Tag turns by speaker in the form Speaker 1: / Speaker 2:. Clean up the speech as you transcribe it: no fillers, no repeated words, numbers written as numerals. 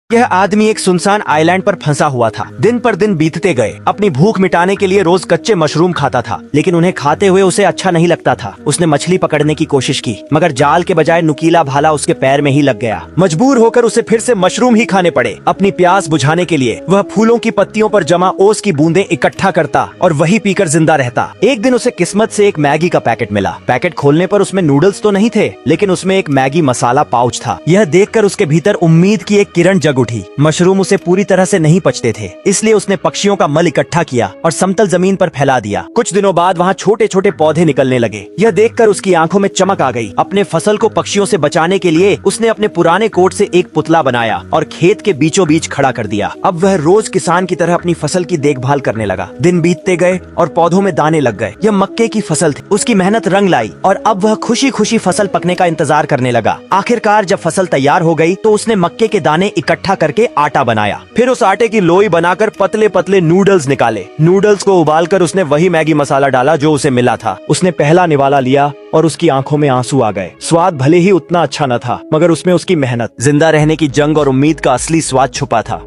Speaker 1: यह आदमी एक सुनसान आइलैंड पर फंसा हुआ था। दिन पर दिन बीतते गए। अपनी भूख मिटाने के लिए रोज कच्चे मशरूम खाता था, लेकिन उन्हें खाते हुए उसे अच्छा नहीं लगता था। उसने मछली पकड़ने की कोशिश की, मगर जाल के बजाय नुकीला भाला उसके पैर में ही लग गया। मजबूर होकर उसे फिर से मशरूम ही खाने पड़े। अपनी प्यास बुझाने के लिए वह फूलों की पत्तियों पर जमा ओस की बूंदें इकट्ठा करता और वही पीकर जिंदा रहता। एक दिन उसे किस्मत से एक मैगी का पैकेट मिला। पैकेट खोलने पर उसमें नूडल्स तो नहीं थे, लेकिन उसमें एक मैगी मसाला पाउच था। यह देखकर उसके भीतर उम्मीद की एक किरण जग उठी। मशरूम उसे पूरी तरह से नहीं पचते थे, इसलिए उसने पक्षियों का मल इकट्ठा किया और समतल जमीन पर फैला दिया। कुछ दिनों बाद वहाँ छोटे छोटे पौधे निकलने लगे। यह देखकर उसकी आंखों में चमक आ गई। अपने फसल को पक्षियों से बचाने के लिए उसने अपने पुराने कोट से एक पुतला बनाया और खेत के बीचों बीच खड़ा कर दिया। अब वह रोज किसान की तरह अपनी फसल की देखभाल करने लगा। दिन बीतते गए और पौधों में दाने लग गए। यह मक्के की फसल थी। उसकी मेहनत रंग लाई और अब वह खुशी खुशी फसल पकने का इंतजार करने लगा। आखिरकार जब फसल तैयार हो गई तो उसने मक्के के दाने इकट्ठा करके आटा बनाया। फिर उस आटे की लोई बनाकर पतले पतले नूडल्स निकाले। नूडल्स को उबालकर उसने वही मैगी मसाला डाला जो उसे मिला था। उसने पहला निवाला लिया और उसकी आंखों में आंसू आ गए। स्वाद भले ही उतना अच्छा न था, मगर उसमें उसकी मेहनत, जिंदा रहने की जंग और उम्मीद का असली स्वाद छुपा था।